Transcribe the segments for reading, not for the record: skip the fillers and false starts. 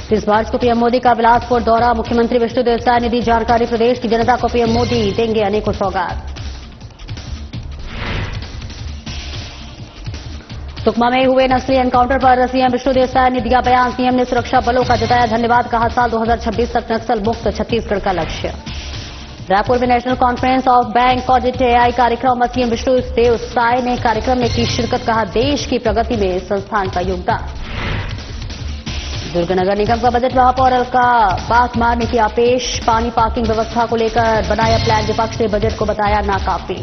30 मार्च को पीएम मोदी का बिलासपुर दौरा, मुख्यमंत्री विष्णुदेव साय ने दी जानकारी। प्रदेश की जनता को पीएम मोदी देंगे अनेकों सौगात। सुकमा में हुए नक्सली एनकाउंटर पर सीएम विष्णुदेव साय ने दिया बयान। सीएम ने सुरक्षा बलों का जताया धन्यवाद, कहा साल 2026 तक नक्सल मुक्त छत्तीसगढ़ का लक्ष्य। रायपुर में national conference of bank audit AI कार्यक्रम में सीएम विष्णुदेव साय ने कार्यक्रम में की शिरकत, कहा देश की प्रगति में संस्थान का योगदान। दुर्ग नगर निगम का बजट महापौर का बात मारने किया पेश, पानी पार्किंग व्यवस्था को लेकर बनाया प्लान, विपक्ष ने बजट को बताया नाकाफी।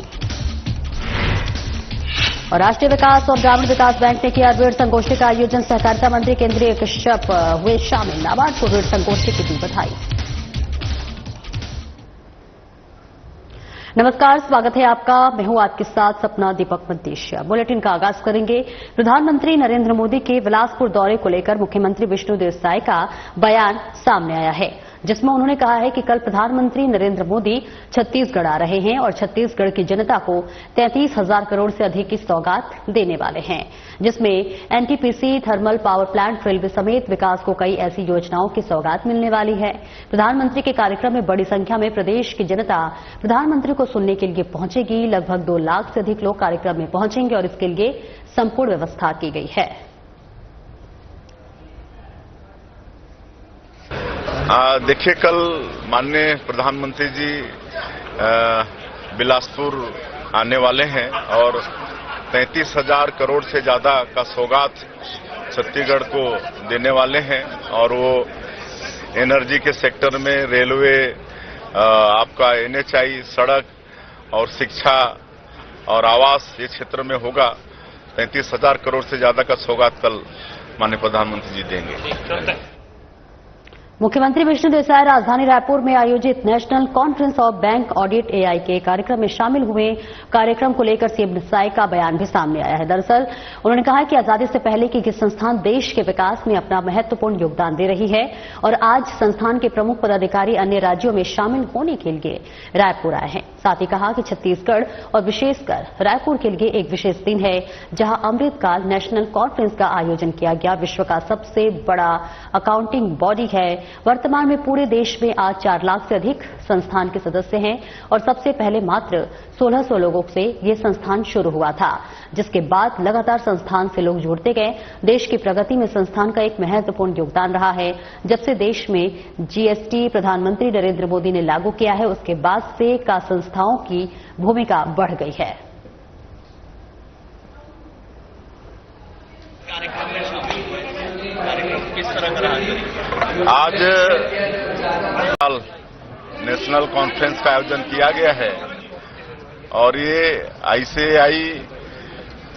और राष्ट्रीय विकास और ग्रामीण विकास बैंक ने किया ऋण संगोष्ठी का आयोजन, सहकारिता मंत्री केंद्रीय कश्यप हुए शामिल, नाबार्ड को ऋण संगोष्ठी की दी बधाई। नमस्कार, स्वागत है आपका। मैं हूं आपके साथ सपना दीपक मद्देशिया। बुलेटिन का आगाज करेंगे। प्रधानमंत्री नरेंद्र मोदी के बिलासपुर दौरे को लेकर मुख्यमंत्री विष्णुदेव साय का बयान सामने आया है, जिसमें उन्होंने कहा है कि कल प्रधानमंत्री नरेंद्र मोदी छत्तीसगढ़ आ रहे हैं और छत्तीसगढ़ की जनता को 33,000 करोड़ से अधिक की सौगात देने वाले हैं, जिसमें NTPC, thermal power plant, railway समेत विकास को कई ऐसी योजनाओं की सौगात मिलने वाली है। प्रधानमंत्री के कार्यक्रम में बड़ी संख्या में प्रदेश की जनता प्रधानमंत्री को सुनने के लिए पहुंचेगी। लगभग 2 लाख से अधिक लोग कार्यक्रम में पहुंचेंगे और इसके लिए संपूर्ण व्यवस्था की गई है। देखिए, कल माननीय प्रधानमंत्री जी बिलासपुर आने वाले हैं और 33,000 करोड़ से ज्यादा का सौगात छत्तीसगढ़ को देने वाले हैं। और वो एनर्जी के सेक्टर में, रेलवे, आपका एनएचआई, सड़क और शिक्षा और आवास, ये क्षेत्र में होगा। 33,000 करोड़ से ज्यादा का सौगात कल माननीय प्रधानमंत्री जी देंगे। मुख्यमंत्री विष्णुदेव साय राजधानी रायपुर में आयोजित national conference of bank audit AI के कार्यक्रम में शामिल हुए। कार्यक्रम को लेकर सीएम साय का बयान भी सामने आया है। दरअसल उन्होंने कहा कि आजादी से पहले की संस्थान देश के विकास में अपना महत्वपूर्ण योगदान दे रही है और आज संस्थान के प्रमुख पदाधिकारी अन्य राज्यों में शामिल होने के लिए रायपुर आए हैं। साथ ही कहा कि छत्तीसगढ़ और विशेषकर रायपुर के लिए एक विशेष दिन है, जहां अमृतकाल नेशनल कॉन्फ्रेंस का आयोजन किया गया। विश्व का सबसे बड़ा अकाउंटिंग बॉडी है। वर्तमान में पूरे देश में आज 4 लाख से अधिक संस्थान के सदस्य हैं और सबसे पहले मात्र 1600 लोगों से ये संस्थान शुरू हुआ था, जिसके बाद लगातार संस्थान से लोग जुड़ते गए। देश की प्रगति में संस्थान का एक महत्वपूर्ण योगदान रहा है। जब से देश में जीएसटी प्रधानमंत्री नरेंद्र मोदी ने लागू किया है, उसके बाद से का संस्थाओं की भूमिका बढ़ गई है। आज नेशनल कॉन्फ्रेंस का आयोजन किया गया है और ये आईसीएआई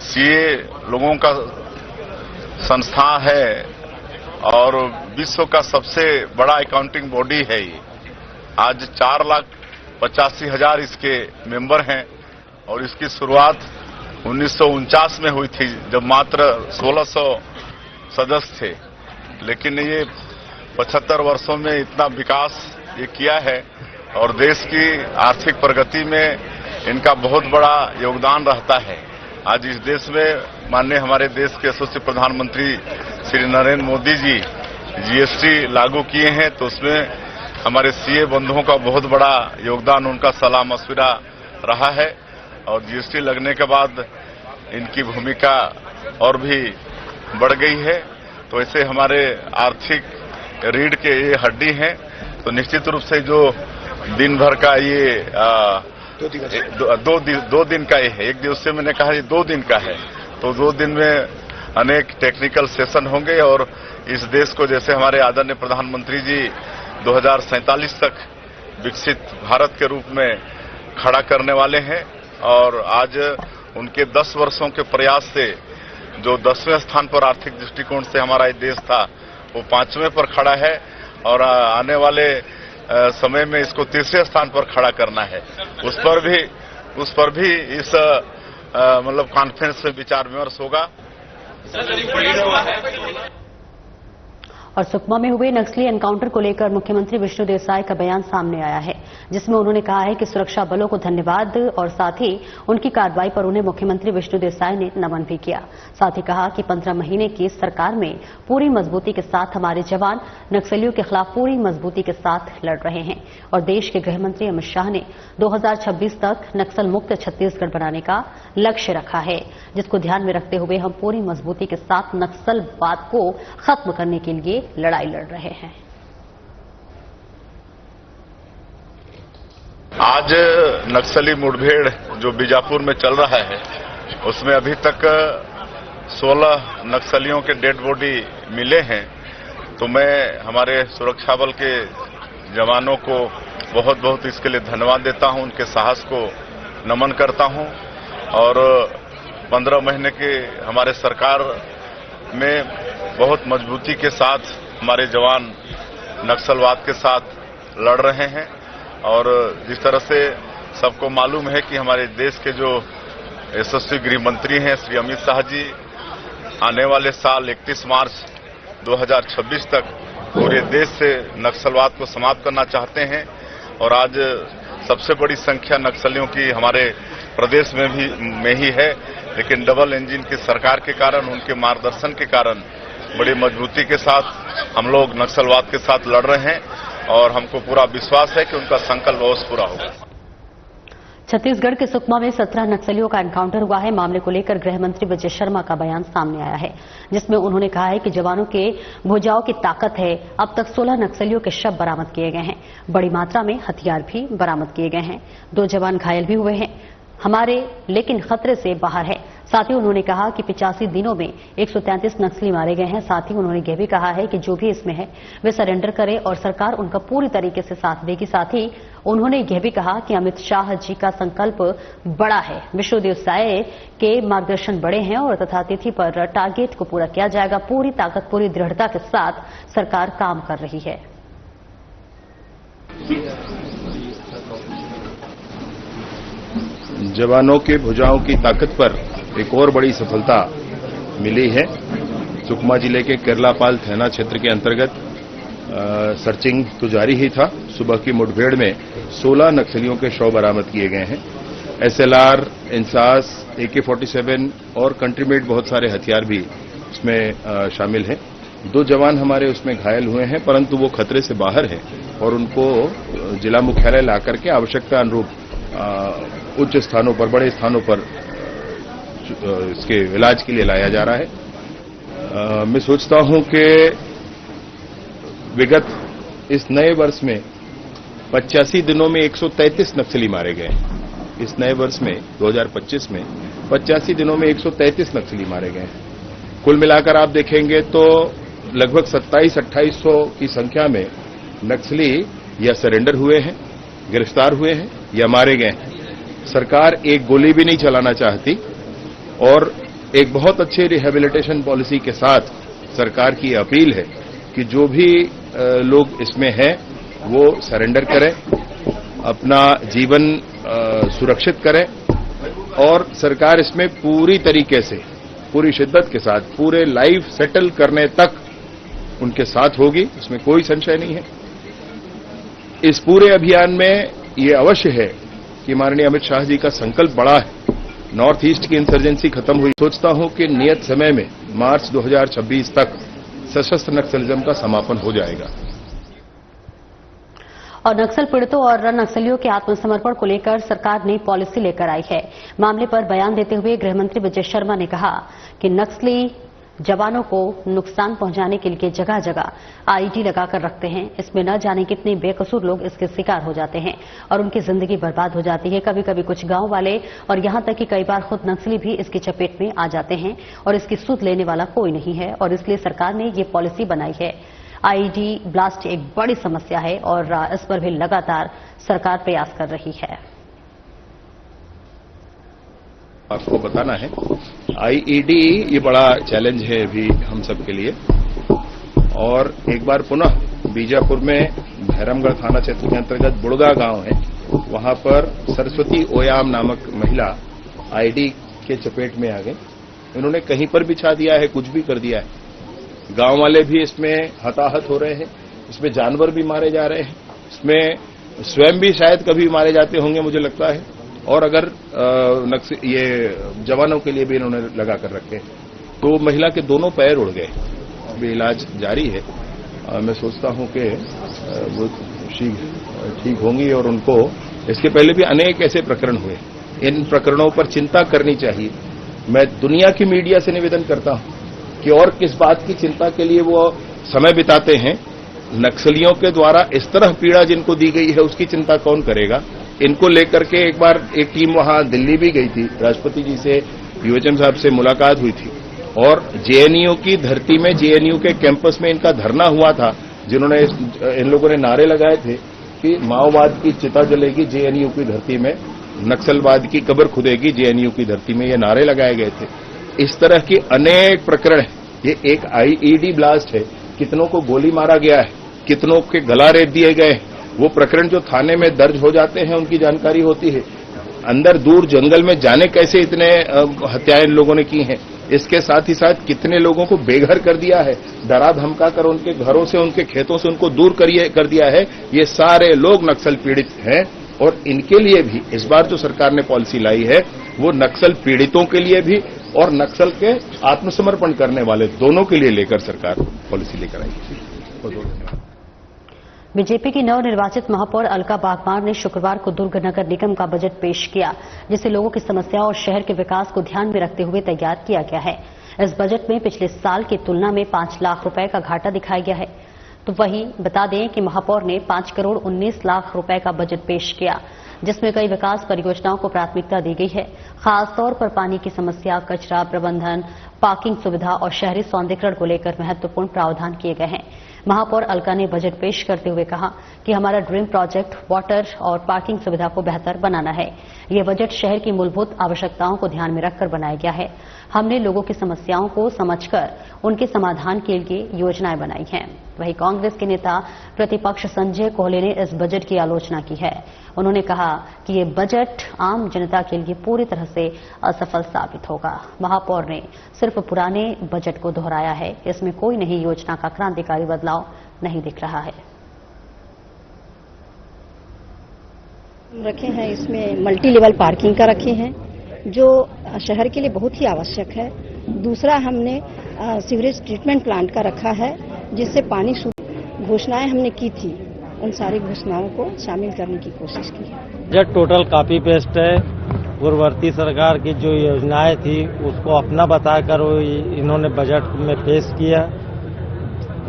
सीए लोगों का संस्था है और विश्व का सबसे बड़ा अकाउंटिंग बॉडी है ये। आज 4,85,000 इसके मेंबर हैं और इसकी शुरुआत 1949 में हुई थी, जब मात्र 1600 सदस्य थे। लेकिन ये 75 वर्षों में इतना विकास ये किया है और देश की आर्थिक प्रगति में इनका बहुत बड़ा योगदान रहता है। आज इस देश में माननीय हमारे देश के यशस्वी प्रधानमंत्री श्री नरेंद्र मोदी जी जीएसटी लागू किए हैं, तो उसमें हमारे सीए बंधुओं का बहुत बड़ा योगदान, उनका सलाह मशविरा रहा है। और जीएसटी लगने के बाद इनकी भूमिका और भी बढ़ गई है। तो ऐसे हमारे आर्थिक रीढ़ के ये हड्डी हैं, तो निश्चित रूप से जो दिन भर का ये दो दिन का ये है। एक दिवसीय मैंने कहा ये 2 दिन का है, तो 2 दिन में अनेक टेक्निकल सेशन होंगे और इस देश को, जैसे हमारे आदरणीय प्रधानमंत्री जी 2047 तक विकसित भारत के रूप में खड़ा करने वाले हैं। और आज उनके 10 वर्षों के प्रयास से जो 10वें स्थान पर आर्थिक दृष्टिकोण से हमारा ये देश था, वो 5वें पर खड़ा है और आने वाले समय में इसको 3रे स्थान पर खड़ा करना है। उस पर भी इस मतलब कॉन्फ्रेंस में विचार विमर्श होगा। और सुकमा में हुए नक्सली एनकाउंटर को लेकर मुख्यमंत्री विष्णुदेव साय का बयान सामने आया है, जिसमें उन्होंने कहा है कि सुरक्षा बलों को धन्यवाद और साथ ही उनकी कार्रवाई पर उन्हें मुख्यमंत्री विष्णुदेव साय ने नमन भी किया। साथ ही कहा कि 15 महीने की सरकार में पूरी मजबूती के साथ हमारे जवान नक्सलियों के खिलाफ पूरी मजबूती के साथ लड़ रहे हैं और देश के गृह मंत्री अमित शाह ने 2026 तक नक्सल मुक्त छत्तीसगढ़ बनाने का लक्ष्य रखा है, जिसको ध्यान में रखते हुए हम पूरी मजबूती के साथ नक्सलवाद को खत्म करने के लिए लड़ाई लड़ रहे हैं। आज नक्सली मुठभेड़ जो बीजापुर में चल रहा है, उसमें अभी तक 16 नक्सलियों के डेड बॉडी मिले हैं। तो मैं हमारे सुरक्षा बल के जवानों को बहुत बहुत इसके लिए धन्यवाद देता हूं, उनके साहस को नमन करता हूं। और 15 महीने के हमारे सरकार में बहुत मजबूती के साथ हमारे जवान नक्सलवाद के साथ लड़ रहे हैं। और जिस तरह से सबको मालूम है कि हमारे देश के जो यशस्वी गृह मंत्री हैं श्री अमित शाह जी आने वाले साल 31 मार्च 2026 तक पूरे देश से नक्सलवाद को समाप्त करना चाहते हैं। और आज सबसे बड़ी संख्या नक्सलियों की हमारे प्रदेश में ही है, लेकिन डबल इंजन की सरकार के कारण, उनके मार्गदर्शन के कारण बड़ी मजबूती के साथ हम लोग नक्सलवाद के साथ लड़ रहे हैं और हमको पूरा विश्वास है कि उनका संकल्प अवश्य पूरा होगा। छत्तीसगढ़ के सुकमा में 17 नक्सलियों का एनकाउंटर हुआ है। मामले को लेकर गृह मंत्री विजय शर्मा का बयान सामने आया है, जिसमें उन्होंने कहा है कि जवानों के भुजाओं की ताकत है। अब तक 16 नक्सलियों के शव बरामद किए गए हैं। बड़ी मात्रा में हथियार भी बरामद किए गए हैं। 2 जवान घायल भी हुए हैं हमारे, लेकिन खतरे से बाहर है। साथ ही उन्होंने कहा कि 85 दिनों में 133 नक्सली मारे गए हैं। साथ ही उन्होंने यह भी कहा है कि जो भी इसमें है वे सरेंडर करें और सरकार उनका पूरी तरीके से साथ देगी। साथ ही उन्होंने यह भी कहा कि अमित शाह जी का संकल्प बड़ा है, विष्णुदेव साय के मार्गदर्शन बड़े हैं और तथा तिथि पर टारगेट को पूरा किया जाएगा। पूरी ताकत, पूरी दृढ़ता के साथ सरकार काम कर रही है। जवानों के भुजाओं की ताकत पर एक और बड़ी सफलता मिली है। सुकमा जिले के केरलापाल थाना क्षेत्र के अंतर्गत सर्चिंग तो जारी ही था। सुबह की मुठभेड़ में 16 नक्सलियों के शव बरामद किए गए हैं। SLR, इंसास, AK-47 और कंट्रीमेड बहुत सारे हथियार भी इसमें शामिल हैं। 2 जवान हमारे उसमें घायल हुए हैं, परंतु वो खतरे से बाहर हैं और उनको जिला मुख्यालय लाकर के आवश्यकता अनुरूप उच्च स्थानों पर, बड़े स्थानों पर इसके इलाज के लिए लाया जा रहा है। मैं सोचता हूं कि विगत इस नए वर्ष में 85 दिनों में 133 नक्सली मारे गए। इस नए वर्ष में 2025 में 85 दिनों में 133 नक्सली मारे गए। कुल मिलाकर आप देखेंगे तो लगभग 27-2800 की संख्या में नक्सली या सरेंडर हुए हैं, गिरफ्तार हुए हैं या मारे गए हैं। सरकार एक गोली भी नहीं चलाना चाहती और एक बहुत अच्छे रिहेबिलिटेशन पॉलिसी के साथ सरकार की अपील है कि जो भी लोग इसमें हैं वो सरेंडर करें, अपना जीवन सुरक्षित करें और सरकार इसमें पूरी तरीके से, पूरी शिद्दत के साथ पूरे लाइफ सेटल करने तक उनके साथ होगी, इसमें कोई संशय नहीं है। इस पूरे अभियान में ये अवश्य है कि माननीय अमित शाह जी का संकल्प बड़ा है। नॉर्थ ईस्ट की इंसर्जेंसी खत्म हुई। सोचता हूं कि नियत समय में मार्च 2026 तक सशस्त्र नक्सलिज्म का समापन हो जाएगा। और नक्सल पीड़ितों और नक्सलियों के आत्मसमर्पण को लेकर सरकार नई पॉलिसी लेकर आई है। मामले पर बयान देते हुए गृहमंत्री विजय शर्मा ने कहा कि नक्सली जवानों को नुकसान पहुंचाने के लिए जगह जगह आईडी लगाकर रखते हैं। इसमें न जाने कितने बेकसूर लोग इसके शिकार हो जाते हैं और उनकी जिंदगी बर्बाद हो जाती है। कभी कभी कुछ गांव वाले और यहां तक कि कई बार खुद नक्सली भी इसकी चपेट में आ जाते हैं और इसकी सुध लेने वाला कोई नहीं है और इसलिए सरकार ने ये पॉलिसी बनाई है। आईडी ब्लास्ट एक बड़ी समस्या है और इस पर भी लगातार सरकार प्रयास कर रही है। आपको बताना है, आईईडी ये बड़ा चैलेंज है अभी हम सब के लिए। और एक बार पुनः बीजापुर में भैरमगढ़ थाना क्षेत्र के अंतर्गत बुड़गा गांव है, वहां पर सरस्वती ओयाम नामक महिला आईडी के चपेट में आ गई। इन्होंने कहीं पर बिछा दिया है, कुछ भी कर दिया है। गांव वाले भी इसमें हताहत हो रहे हैं, इसमें जानवर भी मारे जा रहे हैं, इसमें स्वयं भी शायद कभी मारे जाते होंगे मुझे लगता है। और अगर ये जवानों के लिए भी इन्होंने लगा कर रखे तो महिला के दोनों पैर उड़ गए। अभी इलाज जारी है। मैं सोचता हूं कि वो ठीक होंगी और उनको इसके पहले भी अनेक ऐसे प्रकरण हुए, इन प्रकरणों पर चिंता करनी चाहिए। मैं दुनिया की मीडिया से निवेदन करता हूं कि और किस बात की चिंता के लिए वो समय बिताते हैं। नक्सलियों के द्वारा इस तरह पीड़ा जिनको दी गई है उसकी चिंता कौन करेगा। इनको लेकर के एक बार एक टीम वहां दिल्ली भी गई थी, राष्ट्रपति जी से युवचन साहब से मुलाकात हुई थी और जेएनयू की धरती में, जेएनयू के कैंपस में इनका धरना हुआ था, जिन्होंने इन लोगों ने नारे लगाए थे कि माओवाद की चिता जलेगी जेएनयू की धरती में, नक्सलवाद की कब्र खुदेगी जेएनयू की धरती में, ये नारे लगाए गए थे। इस तरह की अनेक प्रकरण है। ये एक आईईडी ब्लास्ट है, कितनों को गोली मारा गया है, कितनों के गला रेत दिए गए, वो प्रकरण जो थाने में दर्ज हो जाते हैं उनकी जानकारी होती है। अंदर दूर जंगल में जाने कैसे इतने हत्याएं इन लोगों ने की हैं, इसके साथ ही साथ कितने लोगों को बेघर कर दिया है, डरा धमका कर उनके घरों से, उनके खेतों से उनको दूर कर दिया है। ये सारे लोग नक्सल पीड़ित हैं और इनके लिए भी इस बार जो सरकार ने पॉलिसी लाई है वो नक्सल पीड़ितों के लिए भी और नक्सल के आत्मसमर्पण करने वाले दोनों के लिए लेकर सरकार पॉलिसी लेकर आई है। बहुत धन्यवाद। बीजेपी की नवनिर्वाचित महापौर अलका बागमार ने शुक्रवार को दुर्ग नगर निगम का बजट पेश किया, जिसे लोगों की समस्याओं और शहर के विकास को ध्यान में रखते हुए तैयार किया गया है। इस बजट में पिछले साल की तुलना में 5 लाख रुपए का घाटा दिखाया गया है। तो वहीं बता दें कि महापौर ने 5 करोड़ 19 लाख रुपए का बजट पेश किया, जिसमें कई विकास परियोजनाओं को प्राथमिकता दी गई है। खासतौर पर पानी की समस्या, कचरा प्रबंधन, पार्किंग सुविधा और शहरी सौंदर्यीकरण को लेकर महत्वपूर्ण प्रावधान किए गए हैं। महापौर अलका ने बजट पेश करते हुए कहा कि हमारा ड्रीम प्रोजेक्ट वाटर और पार्किंग सुविधा को बेहतर बनाना है। यह बजट शहर की मूलभूत आवश्यकताओं को ध्यान में रखकर बनाया गया है। हमने लोगों की समस्याओं को समझकर उनके समाधान के लिए योजनाएं बनाई हैं। वहीं कांग्रेस के नेता प्रतिपक्ष संजय कोहले ने इस बजट की आलोचना की है। उन्होंने कहा कि ये बजट आम जनता के लिए पूरी तरह से असफल साबित होगा। महापौर ने सिर्फ पुराने बजट को दोहराया है, इसमें कोई नई योजना का क्रांतिकारी बदलाव नहीं दिख रहा है। रखे हैं इसमें मल्टी लेवल पार्किंग का रखे हैं, जो शहर के लिए बहुत ही आवश्यक है। दूसरा हमने सीवरेज ट्रीटमेंट प्लांट का रखा है, जिससे पानी घोषणाएं हमने की थी, उन सारी घोषणाओं को शामिल करने की कोशिश की है। बजट टोटल कॉपी पेस्ट है। पूर्ववर्ती सरकार की जो योजनाएं थी उसको अपना बताकर इन्होंने बजट में पेश किया।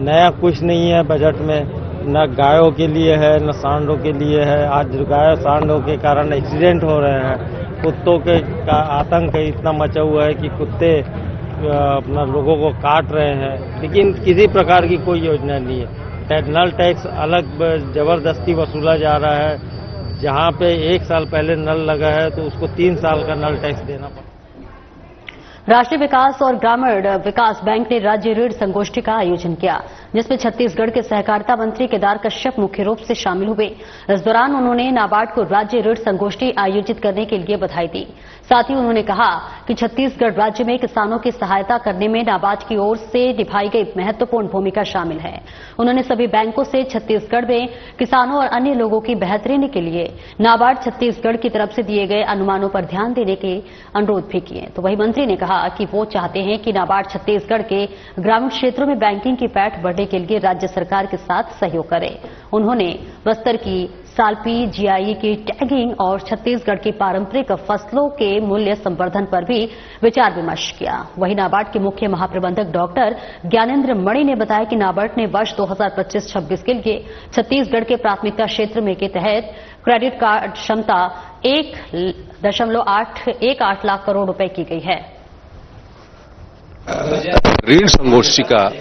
नया कुछ नहीं है बजट में, न गायों के लिए है न सांडों के लिए है। आज गायों सांडों के कारण एक्सीडेंट हो रहे हैं। कुत्तों के का आतंक इतना मचा हुआ है कि कुत्ते अपना लोगों को काट रहे हैं, लेकिन किसी प्रकार की कोई योजना नहीं है। नल टैक्स अलग जबरदस्ती वसूला जा रहा है। जहां पे 1 साल पहले नल लगा है तो उसको 3 साल का नल टैक्स देना पड़ता है। राष्ट्रीय विकास और ग्रामीण विकास बैंक ने राज्य ऋण संगोष्ठी का आयोजन किया, जिसमें छत्तीसगढ़ के सहकारिता मंत्री केदार कश्यप मुख्य रूप से शामिल हुए। इस दौरान उन्होंने नाबार्ड को राज्य ऋण संगोष्ठी आयोजित करने के लिए बधाई दी। साथ ही उन्होंने कहा कि छत्तीसगढ़ राज्य में किसानों की सहायता करने में नाबार्ड की ओर से निभाई गई महत्वपूर्ण भूमिका शामिल है। उन्होंने सभी बैंकों से छत्तीसगढ़ में किसानों और अन्य लोगों की बेहतरीन के लिए नाबार्ड छत्तीसगढ़ की तरफ से दिए गए अनुमानों पर ध्यान देने के अनुरोध भी किए। तो वही मंत्री ने कहा कि वो चाहते हैं कि नाबार्ड छत्तीसगढ़ के ग्रामीण क्षेत्रों में बैंकिंग की पैठ बढ़ने के लिए राज्य सरकार के साथ सहयोग करे। उन्होंने बस्तर की सालपी, जीआई की टैगिंग और छत्तीसगढ़ की पारंपरिक फसलों के मूल्य संवर्धन पर भी विचार विमर्श किया। वहीं नाबार्ड के मुख्य महाप्रबंधक डॉक्टर ज्ञानेंद्र मणि ने बताया कि नाबार्ड ने वर्ष 2025-26 के लिए छत्तीसगढ़ के प्राथमिकता क्षेत्र में के तहत क्रेडिट कार्ड क्षमता 1.818 लाख करोड़ रुपए की गई है। ऋण संगोष्ठी का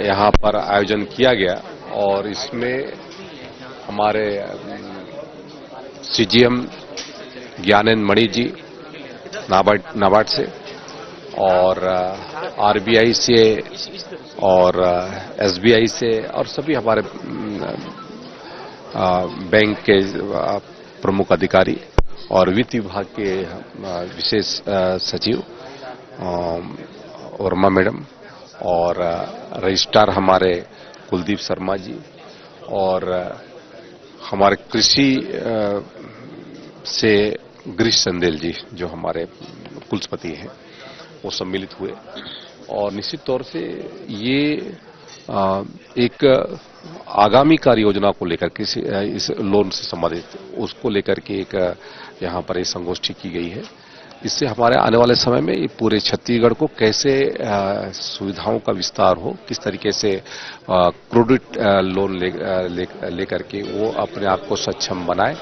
यहाँ पर आयोजन किया गया और इसमें हमारे सीजीएम ज्ञानेंद्र मणि जी नाबार्ड से और आरबीआई से और एसबीआई से और सभी हमारे बैंक के प्रमुख अधिकारी और वित्त विभाग के विशेष सचिव वर्मा मैडम और रजिस्ट्रार हमारे कुलदीप शर्मा जी और हमारे कृषि से गिरीश चंदेल जी जो हमारे कुलपति हैं, वो सम्मिलित हुए। और निश्चित तौर से ये एक आगामी कार्य योजना को लेकर के इस लोन से संबंधित उसको लेकर के एक यहाँ पर एक संगोष्ठी की गई है। इससे हमारे आने वाले समय में ये पूरे छत्तीसगढ़ को कैसे सुविधाओं का विस्तार हो, किस तरीके से क्रेडिट लोन लेकर के वो अपने आप को सक्षम बनाए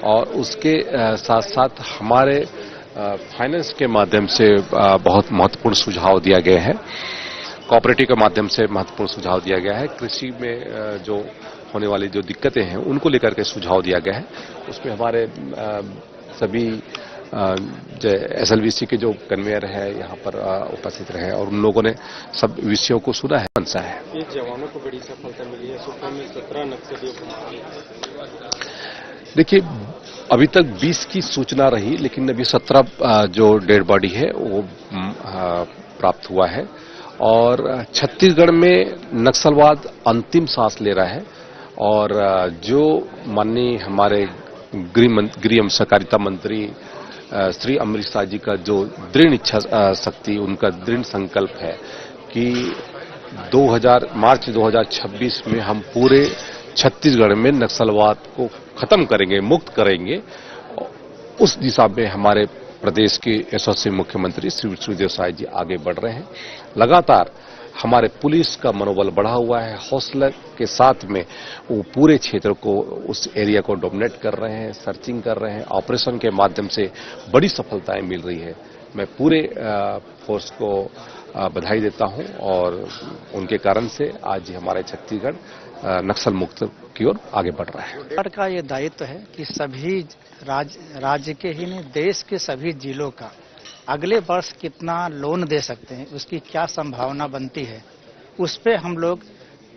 और उसके साथ साथ हमारे फाइनेंस के माध्यम से बहुत महत्वपूर्ण सुझाव दिया गया है, कोऑपरेटिव के माध्यम से महत्वपूर्ण सुझाव दिया गया है। कृषि में जो होने वाली जो दिक्कतें हैं उनको लेकर के सुझाव दिया गया है। उसमें हमारे सभी SLVC के जो कन्वेयर है यहाँ पर उपस्थित रहे और उन लोगों ने सब विषयों को सुना है, मनसा है। ये जवानों को बड़ी सफलता मिली है, सुकमा में 17 नक्सलियों को मारा गया। देखिए, अभी तक 20 की सूचना रही, लेकिन अभी 17 जो डेड बॉडी है वो प्राप्त हुआ है और छत्तीसगढ़ में नक्सलवाद अंतिम सांस ले रहा है। और जो माननीय हमारे गृह एवं सहकारिता मंत्री श्री अमरीश शाह जी का जो दृढ़ इच्छा शक्ति, उनका दृढ़ संकल्प है कि मार्च 2026 में हम पूरे छत्तीसगढ़ में नक्सलवाद को खत्म करेंगे, मुक्त करेंगे। उस दिशा में हमारे प्रदेश के यशस्वी मुख्यमंत्री श्री विष्णुदेव साय जी आगे बढ़ रहे हैं। लगातार हमारे पुलिस का मनोबल बढ़ा हुआ है, हौसले के साथ में वो पूरे क्षेत्र को, उस एरिया को डोमिनेट कर रहे हैं, सर्चिंग कर रहे हैं। ऑपरेशन के माध्यम से बड़ी सफलताएं मिल रही है। मैं पूरे फोर्स को बधाई देता हूं और उनके कारण से आज हमारे छत्तीसगढ़ नक्सल मुक्त की ओर आगे बढ़ रहा है। सरकार का ये दायित्व है कि सभी राज्य के ही नहीं, देश के सभी जिलों का अगले वर्ष कितना लोन दे सकते हैं, उसकी क्या संभावना बनती है, उस पे हम लोग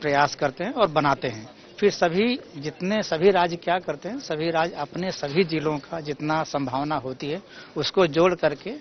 प्रयास करते हैं और बनाते हैं। फिर सभी राज्य क्या करते हैं, सभी राज्य अपने सभी जिलों का जितना संभावना होती है उसको जोड़ करके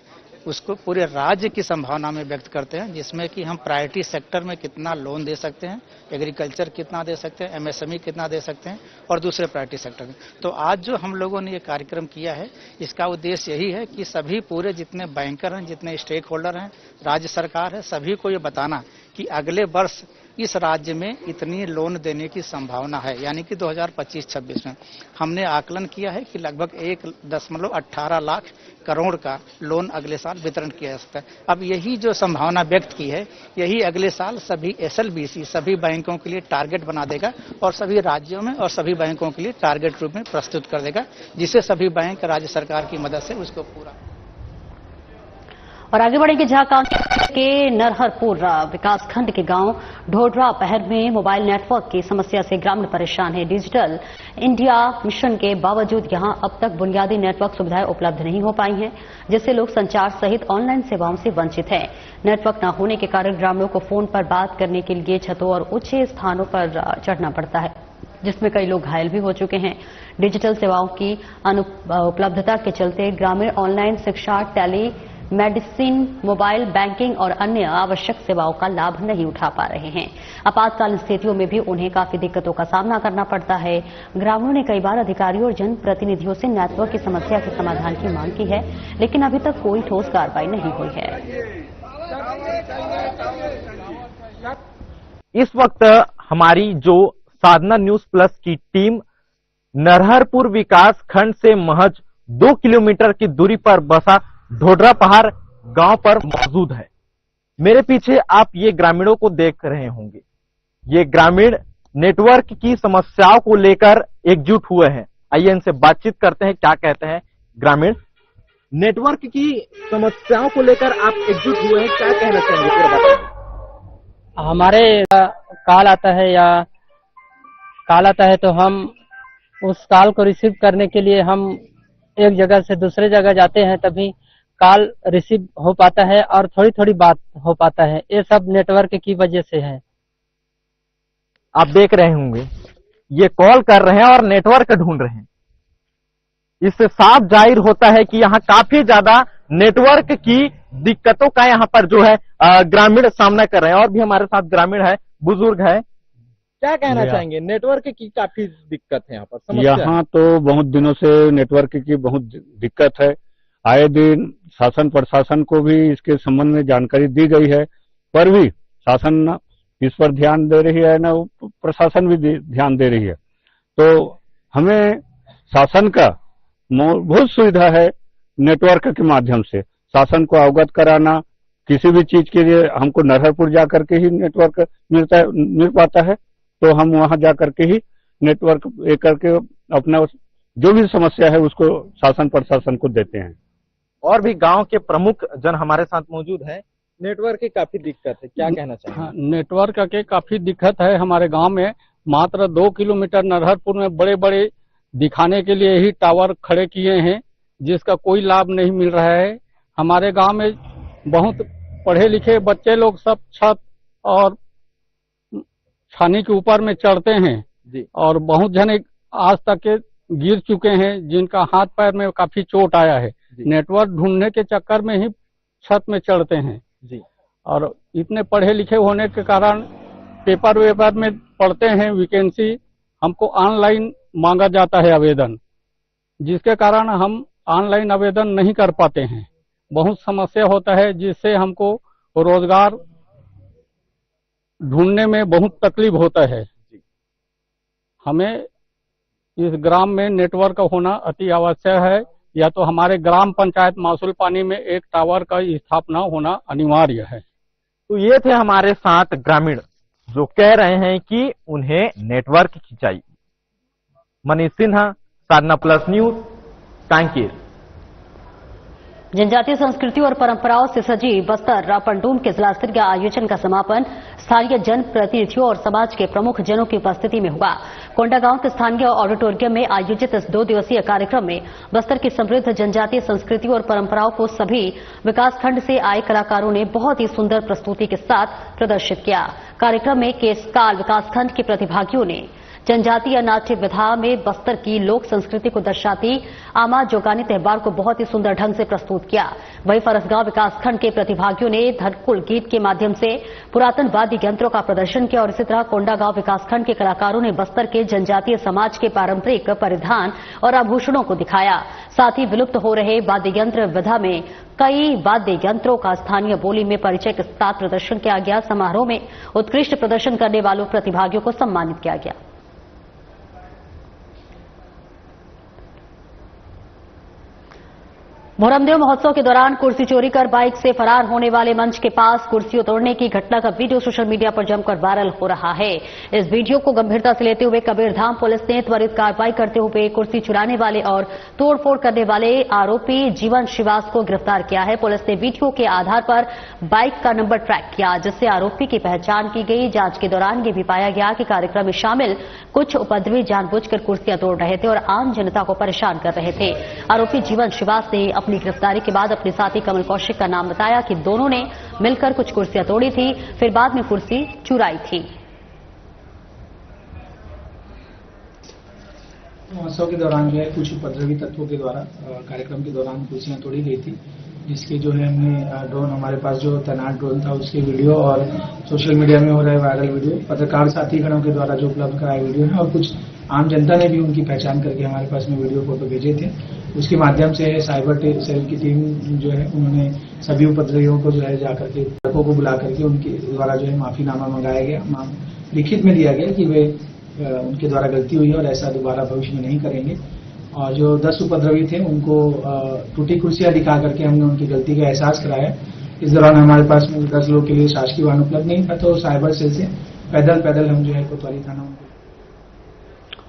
उसको पूरे राज्य की संभावना में व्यक्त करते हैं, जिसमें कि हम प्रायोरिटी सेक्टर में कितना लोन दे सकते हैं, एग्रीकल्चर कितना दे सकते हैं, MSME कितना दे सकते हैं और दूसरे प्रायोरिटी सेक्टर में। तो आज जो हम लोगों ने ये कार्यक्रम किया है, इसका उद्देश्य यही है कि सभी पूरे जितने बैंकर हैं, जितने स्टेक होल्डर हैं, राज्य सरकार है, सभी को ये बताना कि अगले वर्ष इस राज्य में इतनी लोन देने की संभावना है। यानी कि 2025-26 में हमने आकलन किया है कि लगभग 1.18 लाख करोड़ का लोन अगले साल वितरण किया जा सकता है। अब यही जो संभावना व्यक्त की है, यही अगले साल सभी SLBC सभी बैंकों के लिए टारगेट बना देगा और सभी राज्यों में और सभी बैंकों के लिए टारगेट रूप में प्रस्तुत कर देगा, जिससे सभी बैंक राज्य सरकार की मदद से उसको पूरा। और आगे बढ़ेंगे झारखंड के नरहरपुर विकासखंड के गांव ढोडरा पहर में मोबाइल नेटवर्क की समस्या से ग्रामीण परेशान है। डिजिटल इंडिया मिशन के बावजूद यहां अब तक बुनियादी नेटवर्क सुविधाएं उपलब्ध नहीं हो पाई हैं, जिससे लोग संचार सहित ऑनलाइन सेवाओं से वंचित हैं। नेटवर्क न होने के कारण ग्रामीणों को फोन पर बात करने के लिए छतों और ऊंचे स्थानों पर चढ़ना पड़ता है, जिसमें कई लोग घायल भी हो चुके हैं। डिजिटल सेवाओं की अनुपलब्धता के चलते ग्रामीण ऑनलाइन शिक्षा, टेली मेडिसिन, मोबाइल बैंकिंग और अन्य आवश्यक सेवाओं का लाभ नहीं उठा पा रहे हैं। आपातकालीन स्थितियों में भी उन्हें काफी दिक्कतों का सामना करना पड़ता है। ग्रामीणों ने कई बार अधिकारियों और जनप्रतिनिधियों से नेटवर्क की समस्या के समाधान की मांग की है, लेकिन अभी तक कोई ठोस कार्रवाई नहीं हुई है। इस वक्त हमारी जो साधना न्यूज प्लस की टीम नरहरपुर विकास खंड से महज 2 किलोमीटर की दूरी पर बसा ढोडरा पहाड़ गांव पर मौजूद है। मेरे पीछे आप ये ग्रामीणों को देख रहे होंगे। ये ग्रामीण नेटवर्क की समस्याओं को लेकर एकजुट हुए हैं। आइए इनसे बातचीत करते हैं, क्या कहते हैं ग्रामीण। नेटवर्क की समस्याओं को लेकर आप एकजुट हुए हैं, क्या कहना चाहेंगे पूरा बताइए। हमारे कॉल आता है तो हम उस कॉल को रिसीव करने के लिए हम एक जगह से दूसरे जगह जाते हैं, तभी कॉल रिसीव हो पाता है और थोड़ी थोड़ी बात हो पाता है। ये सब नेटवर्क की वजह से है। आप देख रहे होंगे ये कॉल कर रहे हैं और नेटवर्क ढूंढ रहे हैं। इससे साफ जाहिर होता है कि यहाँ काफी ज्यादा नेटवर्क की दिक्कतों का यहाँ पर जो है ग्रामीण सामना कर रहे हैं। और भी हमारे साथ ग्रामीण है, बुजुर्ग है, क्या कहना चाहेंगे? नेटवर्क की काफी दिक्कत है यहाँ पर, समस्या है। यहाँ तो बहुत दिनों से नेटवर्क की बहुत दिक्कत है। आए दिन शासन प्रशासन को भी इसके संबंध में जानकारी दी गई है, पर भी शासन इस पर ध्यान दे रही है ना, प्रशासन भी ध्यान दे रही है। तो हमें शासन का बहुत सुविधा है, नेटवर्क के माध्यम से शासन को अवगत कराना, किसी भी चीज के लिए हमको नरहरपुर जाकर के ही नेटवर्क मिल पाता है, तो हम वहां जाकर के ही नेटवर्क करके अपना जो भी समस्या है उसको शासन प्रशासन को देते हैं। और भी गांव के प्रमुख जन हमारे साथ मौजूद हैं। नेटवर्क की काफी दिक्कत है, क्या कहना चाहिए? हाँ, नेटवर्क की काफी दिक्कत है हमारे गांव में। मात्र 2 किलोमीटर नरहरपुर में बड़े बड़े दिखाने के लिए ही टावर खड़े किए हैं, जिसका कोई लाभ नहीं मिल रहा है। हमारे गांव में बहुत पढ़े लिखे बच्चे लोग सब छत और छानी के ऊपर में चढ़ते हैं जी। और बहुत जने आज तक के गिर चुके हैं, जिनका हाथ पैर में काफी चोट आया है। नेटवर्क ढूंढने के चक्कर में ही छत में चढ़ते हैं जी। और इतने पढ़े लिखे होने के कारण पेपर वेपर में पढ़ते हैं, वैकेंसी हमको ऑनलाइन मांगा जाता है आवेदन, जिसके कारण हम ऑनलाइन आवेदन नहीं कर पाते हैं। बहुत समस्या होता है, जिससे हमको रोजगार ढूंढने में बहुत तकलीफ होता है। हमें इस ग्राम में नेटवर्क होना अति आवश्यक है, या तो हमारे ग्राम पंचायत मासूल पानी में एक टावर का स्थापना होना अनिवार्य है। तो ये थे हमारे साथ ग्रामीण जो कह रहे हैं कि उन्हें नेटवर्क की चाहिए। मनीष सिन्हा, साधना प्लस न्यूज, कांकेर। जनजातीय संस्कृति और परंपराओं से सजी बस्तर रापंडूम के जिला स्तरीय आयोजन का समापन स्थानीय जनप्रतिनिधियों और समाज के प्रमुख जनों की उपस्थिति में हुआ। कोंडागांव के स्थानीय ऑडिटोरियम में आयोजित इस 2 दिवसीय कार्यक्रम में बस्तर की समृद्ध जनजातीय संस्कृति और परंपराओं को सभी विकासखंड से आए कलाकारों ने बहुत ही सुंदर प्रस्तुति के साथ प्रदर्शित किया। कार्यक्रम में केसकाल विकासखंड के प्रतिभागियों ने जनजातीय नाट्य विधा में बस्तर की लोक संस्कृति को दर्शाती आमा जोगानी त्यौहार को बहुत ही सुंदर ढंग से प्रस्तुत किया। वहीं फरसगांव विकासखंड के प्रतिभागियों ने धनकुल गीत के माध्यम से पुरातन वाद्य यंत्रों का प्रदर्शन किया और इसी तरह कोंडागांव विकासखंड के कलाकारों ने बस्तर के जनजातीय समाज के पारंपरिक परिधान और आभूषणों को दिखाया। साथ ही विलुप्त हो रहे वाद्य यंत्र विधा में कई वाद्य यंत्रों का स्थानीय बोली में परिचय के साथ प्रदर्शन किया गया। समारोह में उत्कृष्ट प्रदर्शन करने वालों प्रतिभागियों को सम्मानित किया गया। मोहरमदेव महोत्सव के दौरान कुर्सी चोरी कर बाइक से फरार होने वाले मंच के पास कुर्सियों तोड़ने की घटना का वीडियो सोशल मीडिया पर जमकर वायरल हो रहा है। इस वीडियो को गंभीरता से लेते हुए कबीरधाम पुलिस ने त्वरित कार्रवाई करते हुए कुर्सी चुराने वाले और तोड़फोड़ करने वाले आरोपी जीवन श्रीवास को गिरफ्तार किया है। पुलिस ने वीडियो के आधार पर बाइक का नंबर ट्रैक किया, जिससे आरोपी की पहचान की गई। जांच के दौरान ये भी पाया गया कि कार्यक्रम में शामिल कुछ उपद्रवी जानबूझकर कुर्सियां तोड़ रहे थे और आम जनता को परेशान कर रहे थे। आरोपी जीवन श्रीवास ने अपनी गिरफ्तारी के बाद अपने साथी कमल कौशिक का नाम बताया कि दोनों ने मिलकर कुछ कुर्सियां तोड़ी थी, फिर बाद में कुर्सी चुराई थी। महोत्सव के दौरान जो है कुछ उपद्रवी तत्वों के द्वारा कार्यक्रम के दौरान कुर्सियां तोड़ी गई थी, जिसके जो है हमने ड्रोन, हमारे पास जो तैनात ड्रोन था उसके वीडियो और सोशल मीडिया में हो रहे वायरल वीडियो, पत्रकार साथी गणों के द्वारा जो उपलब्ध कराए वीडियो है और कुछ आम जनता ने भी उनकी पहचान करके हमारे पास में वीडियो फोटो भेजे थे। उसके माध्यम से साइबर सेल की टीम जो है उन्होंने सभी उपद्रवियों को जो है जाकर के लड़कों को बुला करके उनके द्वारा जो है माफीनामा मंगाया गया, लिखित में दिया गया कि वे उनके द्वारा गलती हुई है और ऐसा दोबारा भविष्य में नहीं करेंगे। और जो 10 उपद्रवी थे उनको टूटी कुर्सियां दिखा करके हमने उनकी गलती का एहसास कराया। इस दौरान हमारे पास में 10 लोगों के लिए शासकीय वाहन उपलब्ध नहीं था, तो साइबर सेल से पैदल हम जो है कोतवाली थाना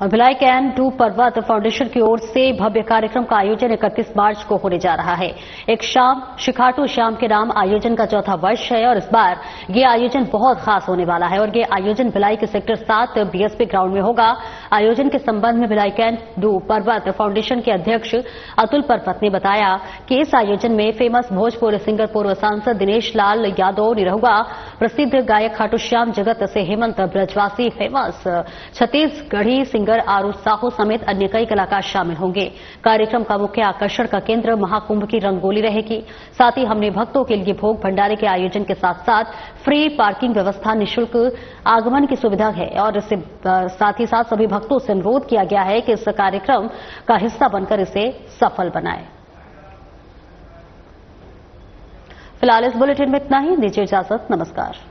और भिलाई कैन 2 पर्वत फाउंडेशन की ओर से भव्य कार्यक्रम का आयोजन 31 मार्च को होने जा रहा है। एक शाम शिखाटू श्याम के नाम आयोजन का 4था वर्ष है और इस बार ये आयोजन बहुत खास होने वाला है और ये आयोजन भिलाई के सेक्टर 7 बीएसपी ग्राउंड में होगा। आयोजन के संबंध में भिलाई कैन डू पर्वत फाउंडेशन के अध्यक्ष अतुल परपत ने बताया कि इस आयोजन में फेमस भोजपुरी सिंगर पूर्व सांसद दिनेश लाल यादव निरहुआ, प्रसिद्ध गायक खाटू श्याम जगत से हेमंत ब्रजवासी, फेमस छत्तीसगढ़ी सिंगर आरू साहू समेत अन्य कई कलाकार शामिल होंगे। कार्यक्रम का मुख्य आकर्षण का केंद्र महाकुंभ की रंगोली रहेगी। साथ ही हमने भक्तों के लिए भोग भंडारे के आयोजन के साथ साथ फ्री पार्किंग व्यवस्था, निःशुल्क आगमन की सुविधा है और इससे साथ ही साथ सभी भक्तों से अनुरोध किया गया है कि इस कार्यक्रम का हिस्सा बनकर इसे सफल बनाएं। फिलहाल इस बुलेटिन में इतना ही। दीजिए इजाजत। नमस्कार।